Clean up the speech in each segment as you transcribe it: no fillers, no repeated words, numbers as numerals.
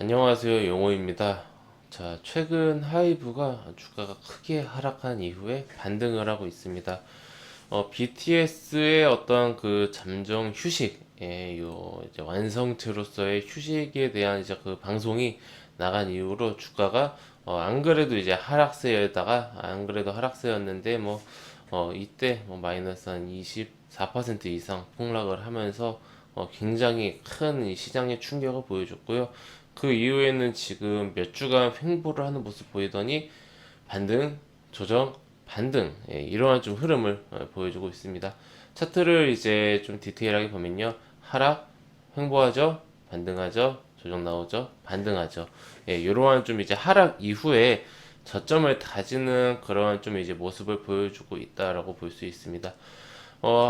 안녕하세요, 용호입니다. 자, 최근 하이브가 주가가 크게 하락한 이후에 반등을 하고 있습니다. BTS의 어떤 그 잠정 휴식, 요 이제 완성체로서의 휴식에 대한 이제 그 방송이 나간 이후로 주가가 안 그래도 이제 하락세에다가 안 그래도 하락세였는데 이때 마이너스 한 24% 이상 폭락을 하면서 굉장히 큰 이 시장의 충격을 보여줬고요. 그 이후에는 지금 몇 주간 횡보를 하는 모습 보이더니 반등, 조정, 반등, 이러한 좀 흐름을 보여주고 있습니다. 차트를 이제 좀 디테일하게 보면요. 하락, 횡보하죠, 반등하죠, 조정 나오죠, 반등하죠. 이러한 좀 이제 하락 이후에 저점을 다지는 그런 좀 이제 모습을 보여주고 있다라고 볼 수 있습니다.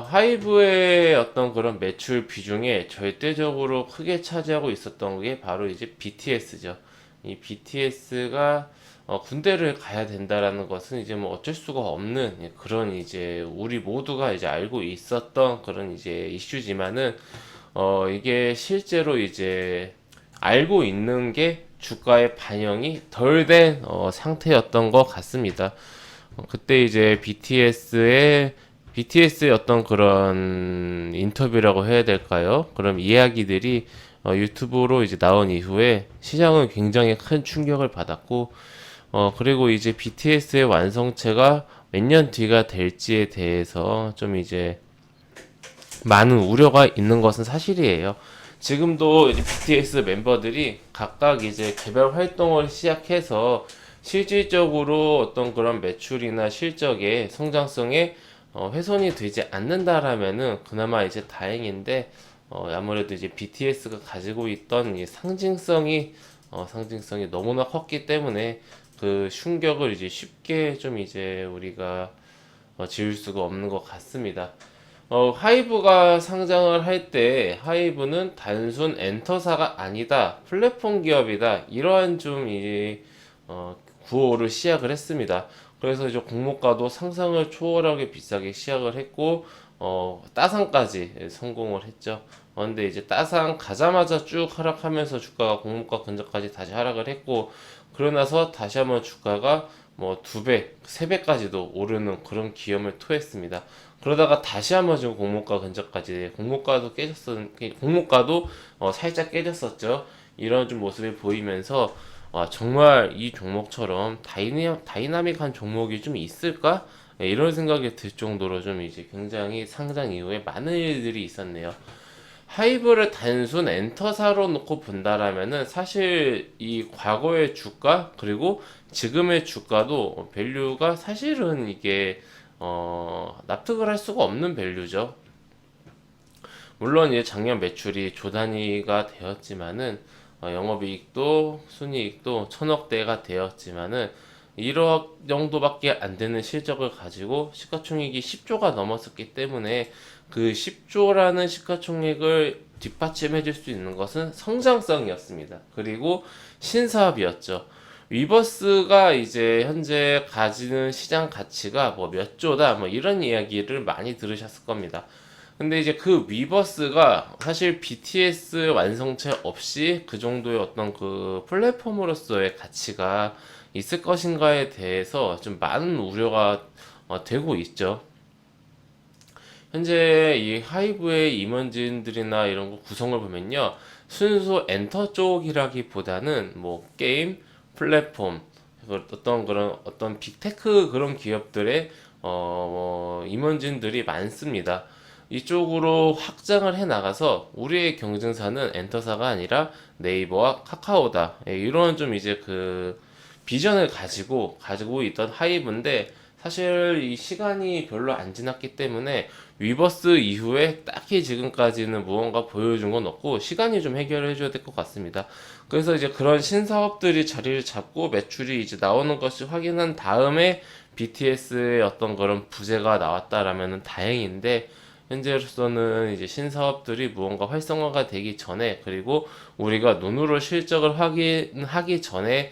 하이브의 어떤 그런 매출 비중에 절대적으로 크게 차지하고 있었던 게 바로 이제 BTS죠. 이 BTS가 군대를 가야 된다라는 것은 이제 뭐 어쩔 수가 없는 그런 이제 우리 모두가 이제 알고 있었던 그런 이제 이슈지만은 이게 실제로 이제 알고 있는 게 주가에 반영이 덜 된 상태였던 것 같습니다. 그때 이제 BTS의 어떤 그런 인터뷰라고 해야 될까요? 그럼 이야기들이 유튜브로 이제 나온 이후에 시장은 굉장히 큰 충격을 받았고, 그리고 이제 BTS의 완성체가 몇 년 뒤가 될지에 대해서 좀 이제 많은 우려가 있는 것은 사실이에요. 지금도 이제 BTS 멤버들이 각각 이제 개별 활동을 시작해서 실질적으로 어떤 그런 매출이나 실적의 성장성에 훼손이 되지 않는다라면은 그나마 이제 다행인데, 아무래도 이제 BTS가 가지고 있던 이 상징성이 너무나 컸기 때문에 그 충격을 이제 쉽게 좀 이제 우리가 지울 수가 없는 것 같습니다. 하이브가 상장을 할 때 하이브는 단순 엔터사가 아니다, 플랫폼 기업이다, 이러한 좀 구호를 시작을 했습니다. 그래서 이제 공모가도 상상을 초월하게 비싸게 시작을 했고, 따상까지 성공을 했죠. 근데 이제 따상 가자마자 쭉 하락하면서 주가가 공모가 근처까지 다시 하락을 했고, 그러고 나서 다시 한번 주가가 뭐 2배, 3배까지도 오르는 그런 기염을 토했습니다. 그러다가 다시 한번 지금 공모가도 살짝 깨졌었죠. 이런 좀 모습이 보이면서 정말 이 종목처럼 다이나믹한 종목이 좀 있을까? 이런 생각이 들 정도로 좀 이제 굉장히 상장 이후에 많은 일들이 있었네요. 하이브를 단순 엔터사로 놓고 본다라면은 사실 이 과거의 주가 그리고 지금의 주가도 밸류가 사실은 이게 납득을 할 수가 없는 밸류죠. 물론 이제 작년 매출이 조 단위가 되었지만은 영업이익도 순이익도 천억대가 되었지만은 1억 정도밖에 안 되는 실적을 가지고 시가총액이 10조가 넘었었기 때문에 그 10조라는 시가총액을 뒷받침해 줄 수 있는 것은 성장성이었습니다. 그리고 신사업이었죠. 위버스가 이제 현재 가지는 시장 가치가 뭐 몇 조다 뭐 이런 이야기를 많이 들으셨을 겁니다. 근데 이제 그 위버스가 사실 BTS 완성체 없이 그 정도의 어떤 그 플랫폼으로서의 가치가 있을 것인가에 대해서 좀 많은 우려가 되고 있죠. 현재 이 하이브의 임원진들이나 이런 거 구성을 보면요. 순수 엔터 쪽이라기보다는 뭐 게임, 플랫폼, 어떤 빅테크 그런 기업들의 임원진들이 많습니다. 이쪽으로 확장을 해 나가서 우리의 경쟁사는 엔터사가 아니라 네이버와 카카오다. 이런 좀 이제 그 비전을 가지고 있던 하이브인데 사실 이 시간이 별로 안 지났기 때문에 위버스 이후에 딱히 지금까지는 무언가 보여준 건 없고 시간이 좀 해결을 해줘야 될 것 같습니다. 그래서 이제 그런 신사업들이 자리를 잡고 매출이 이제 나오는 것이 확인한 다음에 BTS의 어떤 그런 부재가 나왔다라면은 다행인데 현재로서는 이제 신사업들이 무언가 활성화가 되기 전에 그리고 우리가 눈으로 실적을 확인하기 전에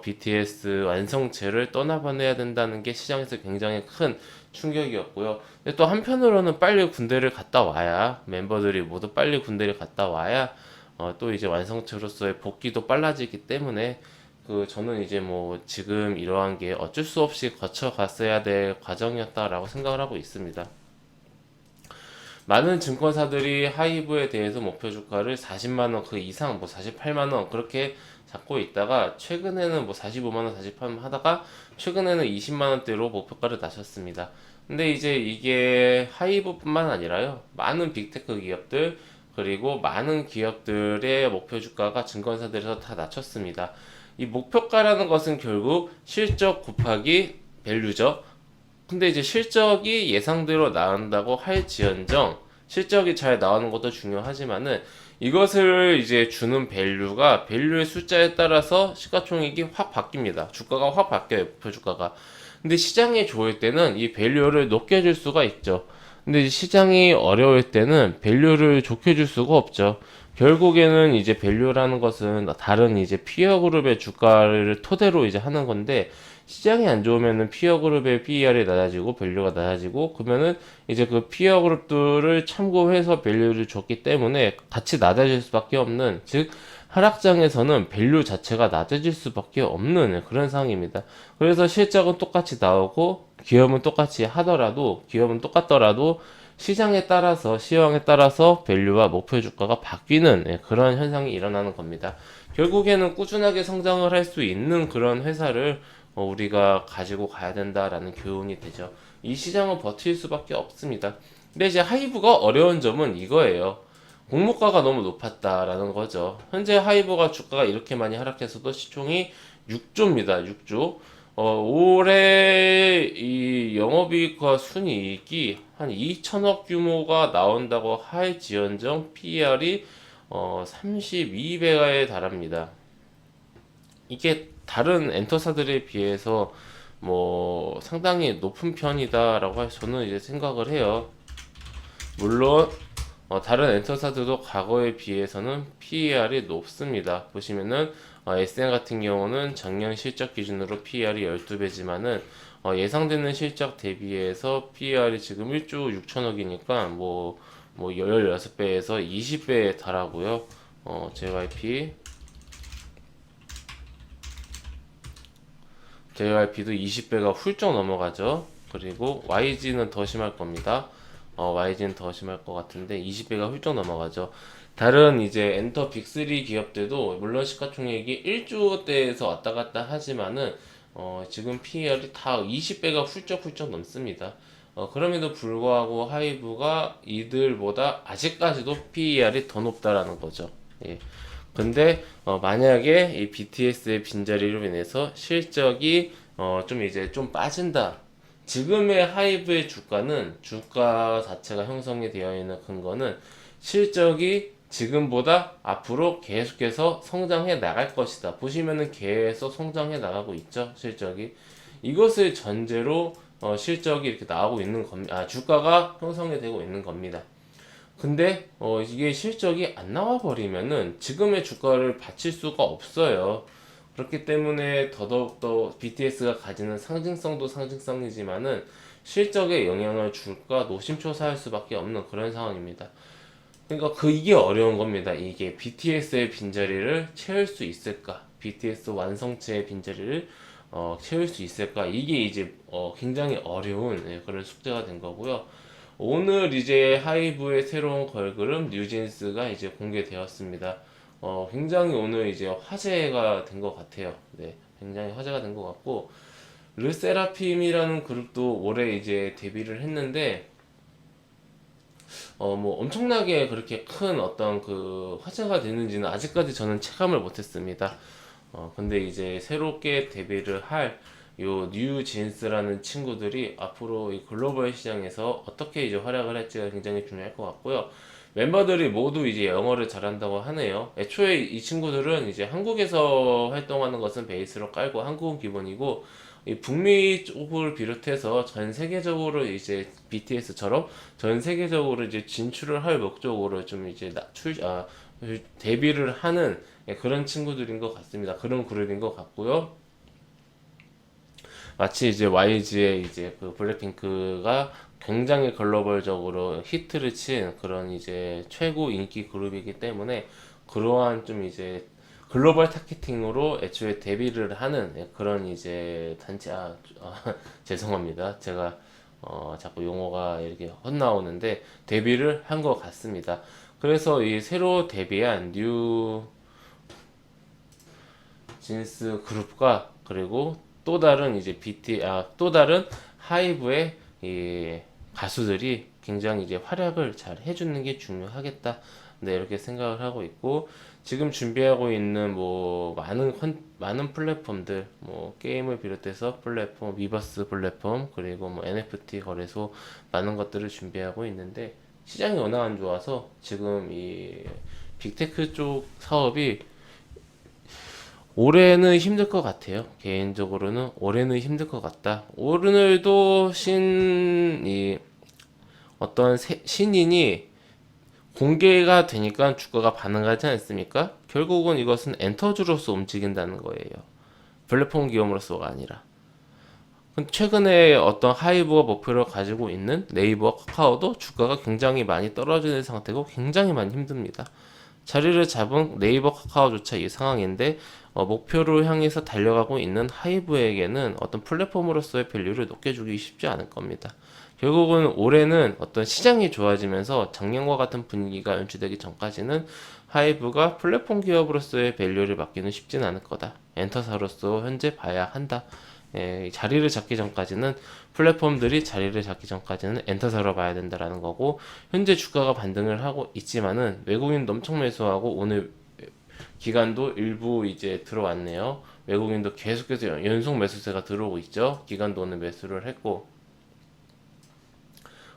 BTS 완성체를 떠나보내야 된다는 게 시장에서 굉장히 큰 충격이었고요. 근데 또 한편으로는 빨리 군대를 갔다 와야 멤버들이 모두 빨리 군대를 갔다 와야 또 이제 완성체로서의 복귀도 빨라지기 때문에 저는 이제 뭐 지금 이러한 게 어쩔 수 없이 거쳐갔어야 될 과정이었다라고 생각을 하고 있습니다. 많은 증권사들이 하이브에 대해서 목표 주가를 40만 원 그 이상 뭐 48만 원 그렇게 잡고 있다가 최근에는 뭐 45만 원, 48만 원 하다가 최근에는 20만 원대로 목표가를 낮췄습니다. 근데 이제 이게 하이브뿐만 아니라요. 많은 빅테크 기업들 그리고 많은 기업들의 목표 주가가 증권사들에서 다 낮췄습니다. 이 목표가라는 것은 결국 실적 곱하기 밸류죠. 근데 이제 실적이 예상대로 나온다고 할지언정 실적이 잘 나오는 것도 중요하지만은 이것을 이제 주는 밸류의 숫자에 따라서 시가총액이 확 바뀝니다. 주가가 확 바뀌어요. 목표 주가가. 근데 시장이 좋을 때는 이 밸류를 높게 줄 수가 있죠. 근데 시장이 어려울 때는 밸류를 좋게 줄 수가 없죠. 결국에는 이제 밸류라는 것은 다른 이제 피어 그룹의 주가를 토대로 이제 하는 건데 시장이 안 좋으면은 피어 그룹의 PER이 낮아지고 밸류가 낮아지고 그러면은 이제 그 피어 그룹들을 참고해서 밸류를 줬기 때문에 같이 낮아질 수밖에 없는 즉 하락장에서는 밸류 자체가 낮아질 수밖에 없는 그런 상황입니다. 그래서 실적은 똑같이 나오고 기업은 똑같이 하더라도 기업은 똑같더라도 시장에 따라서 시황에 따라서 밸류와 목표 주가가 바뀌는 그런 현상이 일어나는 겁니다. 결국에는 꾸준하게 성장을 할 수 있는 그런 회사를 우리가 가지고 가야 된다라는 교훈이 되죠. 이 시장은 버틸 수밖에 없습니다. 근데 이제 하이브가 어려운 점은 이거예요. 공모가가 너무 높았다라는 거죠. 현재 하이브가 주가가 이렇게 많이 하락해서도 시총이 6조입니다. 6조. 올해 이 영업이익과 순이익이 한 2천억 규모가 나온다고 할지언정 PER이 32배에 달합니다. 이게 다른 엔터사들에 비해서 뭐 상당히 높은 편이다라고 저는 이제 생각을 해요. 물론 다른 엔터사들도 과거에 비해서는 PER이 높습니다. 보시면은 SN 같은 경우는 작년 실적 기준으로 PER이 12배지만은 예상되는 실적 대비해서 PER이 지금 1조 6천억이니까 뭐 16배에서 20배에 달하고요. JYP도 20배가 훌쩍 넘어가죠. 그리고 YG는 더 심할 겁니다. YG는 더 심할 것 같은데 20배가 훌쩍 넘어가죠. 다른 이제 엔터 빅3 기업들도 물론 시가총액이 1조대에서 왔다 갔다 하지만은 지금 PER이 다 20배가 훌쩍 넘습니다. 그럼에도 불구하고 하이브가 이들보다 아직까지도 PER이 더 높다라는 거죠. 예. 근데 만약에 이 BTS의 빈자리로 인해서 실적이 좀 이제 좀 빠진다. 지금의 하이브의 주가 자체가 형성이 되어 있는 근거는 실적이 지금보다 앞으로 계속해서 성장해 나갈 것이다. 보시면은 계속 성장해 나가고 있죠, 실적이. 이것을 전제로 실적이 이렇게 나오고 있는 겁니다. 주가가 형성이 되고 있는 겁니다. 근데 이게 실적이 안 나와 버리면은 지금의 주가를 받칠 수가 없어요. 그렇기 때문에 더더욱더 BTS가 가지는 상징성도 상징성이지만은 실적에 영향을 줄까 노심초사할 수밖에 없는 그런 상황입니다. 그러니까 이게 어려운 겁니다. 이게 BTS의 빈자리를 채울 수 있을까? BTS 완성체의 빈자리를 채울 수 있을까? 이게 이제 굉장히 어려운 그런 숙제가 된 거고요. 오늘 이제 하이브의 새로운 걸그룹 뉴진스가 이제 공개되었습니다. 굉장히 오늘 이제 화제가 된 것 같아요. 네, 굉장히 화제가 된 것 같고 르세라핌이라는 그룹도 올해 이제 데뷔를 했는데 뭐 엄청나게 그렇게 큰 어떤 그 화제가 되는지는 아직까지 저는 체감을 못했습니다. 근데 이제 새롭게 데뷔를 할 요 뉴진스라는 친구들이 앞으로 이 글로벌 시장에서 어떻게 이제 활약을 할지가 굉장히 중요할 것 같고요. 멤버들이 모두 이제 영어를 잘한다고 하네요. 애초에 이 친구들은 이제 한국에서 활동하는 것은 베이스로 깔고 한국은 기본이고 이 북미 쪽을 비롯해서 전 세계적으로 이제 BTS처럼 전 세계적으로 이제 진출을 할 목적으로 좀 이제 데뷔를 하는 그런 친구들인 것 같습니다. 그런 그룹인 것 같고요. 마치 이제 YG의 이제 그 블랙핑크가 굉장히 글로벌적으로 히트를 친 그런 이제 최고 인기 그룹이기 때문에 그러한 좀 이제 글로벌 타겟팅으로 애초에 데뷔를 하는 그런 이제 단체 죄송합니다. 제가 자꾸 용어가 이렇게 헛나오는데 데뷔를 한 것 같습니다. 그래서 이 새로 데뷔한 뉴 진스 그룹과 그리고 또 다른 이제 또 다른 하이브의 이 가수들이 굉장히 이제 활약을 잘 해주는 게 중요하겠다. 네, 이렇게 생각을 하고 있고 지금 준비하고 있는 뭐 많은 플랫폼들 뭐 게임을 비롯해서 플랫폼 위버스 플랫폼 그리고 뭐 NFT 거래소 많은 것들을 준비하고 있는데 시장이 워낙 안 좋아서 지금 이 빅테크 쪽 사업이 올해는 힘들 것 같아요. 개인적으로는 올해는 힘들 것 같다. 오늘도 어떤 신인이 공개가 되니까 주가가 반응하지 않습니까? 결국은 이것은 엔터주로서 움직인다는 거예요. 플랫폼 기업으로서가 아니라. 최근에 어떤 하이브가 목표를 가지고 있는 네이버, 카카오도 주가가 굉장히 많이 떨어지는 상태고 굉장히 많이 힘듭니다. 자리를 잡은 네이버, 카카오조차 이 상황인데 목표를 향해서 달려가고 있는 하이브에게는 어떤 플랫폼으로서의 밸류를 높게 주기 쉽지 않을 겁니다. 결국은 올해는 어떤 시장이 좋아지면서 작년과 같은 분위기가 연출되기 전까지는 하이브가 플랫폼 기업으로서의 밸류를 맡기는 쉽지는 않을 거다. 엔터사로서 현재 봐야 한다. 자리를 잡기 전까지는 플랫폼들이 자리를 잡기 전까지는 엔터사로 봐야 된다라는 거고 현재 주가가 반등을 하고 있지만은 외국인도 엄청 매수하고 오늘 기관도 일부 이제 들어왔네요. 외국인도 계속해서 연속 매수세가 들어오고 있죠. 기관도 오늘 매수를 했고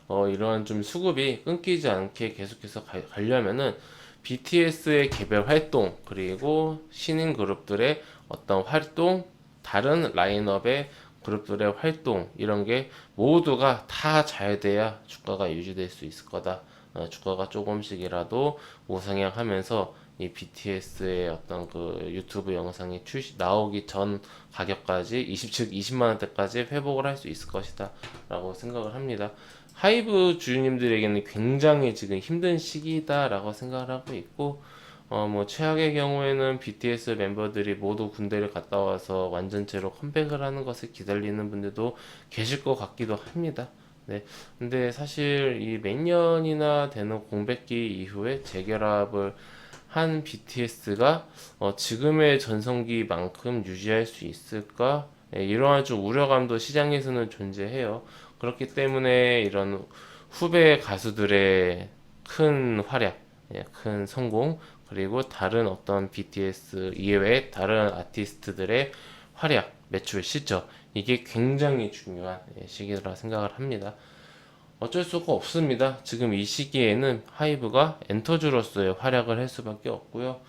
이러한 좀 수급이 끊기지 않게 계속해서 가려면은 BTS의 개별 활동 그리고 신인 그룹들의 어떤 활동 다른 라인업의 그룹들의 활동 이런 게 모두가 다 잘 돼야 주가가 유지될 수 있을 거다. 주가가 조금씩이라도 우상향하면서 이 BTS의 어떤 그 유튜브 영상이 나오기 전 가격까지 20만 원대까지 회복을 할 수 있을 것이다라고 생각을 합니다. 하이브 주주님들에게는 굉장히 지금 힘든 시기다라고 생각을 하고 있고 뭐 최악의 경우에는 BTS 멤버들이 모두 군대를 갔다 와서 완전체로 컴백을 하는 것을 기다리는 분들도 계실 것 같기도 합니다. 네. 근데 사실 이 몇 년이나 되는 공백기 이후에 재결합을 한 BTS가 지금의 전성기만큼 유지할 수 있을까? 이러한 좀 우려감도 시장에서는 존재해요. 그렇기 때문에 이런 후배 가수들의 큰 활약, 큰 성공, 그리고 다른 어떤 BTS 이외의 다른 아티스트들의 활약, 매출 실적, 이게 굉장히 중요한 시기라 생각을 합니다. 어쩔 수가 없습니다. 지금 이 시기에는 하이브가 엔터주로서의 활약을 할 수밖에 없고요.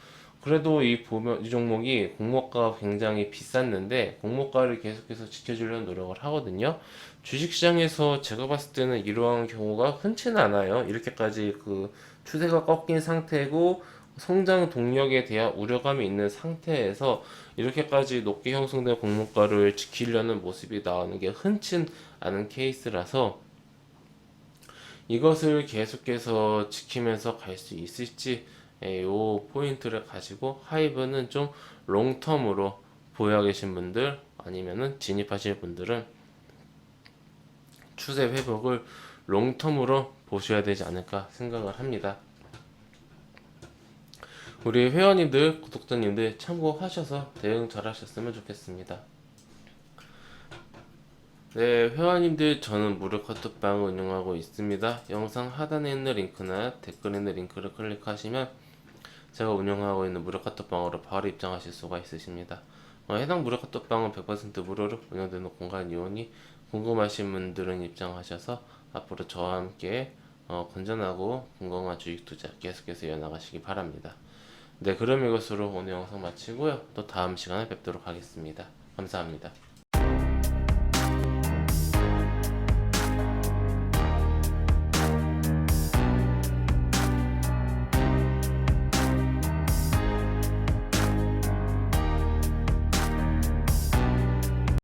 그래도 이 종목이 공모가가 굉장히 비쌌는데 공모가를 계속해서 지켜주려는 노력을 하거든요. 주식시장에서 제가 봤을 때는 이러한 경우가 흔치는 않아요. 이렇게까지 그 추세가 꺾인 상태고 성장 동력에 대한 우려감이 있는 상태에서 이렇게까지 높게 형성된 공모가를 지키려는 모습이 나오는 게 흔치 않은 케이스라서 이것을 계속해서 지키면서 갈 수 있을지 요 포인트를 가지고 하이브는 좀 롱텀으로 보유하고 계신 분들 아니면은 진입하실 분들은 추세 회복을 롱텀으로 보셔야 되지 않을까 생각을 합니다. 우리 회원님들, 구독자님들 참고하셔서 대응 잘 하셨으면 좋겠습니다. 네, 회원님들 저는 무료 카톡방을 운영하고 있습니다. 영상 하단에 있는 링크나 댓글에 있는 링크를 클릭하시면 제가 운영하고 있는 무료 카톡방으로 바로 입장하실 수가 있으십니다. 해당 무료 카톡방은 100% 무료로 운영되는 공간이오니 궁금하신 분들은 입장하셔서 앞으로 저와 함께 건전하고 건강한 주식 투자 계속해서 이어나가시기 바랍니다. 네, 그럼 이것으로 오늘 영상 마치고요. 또 다음 시간에 뵙도록 하겠습니다. 감사합니다.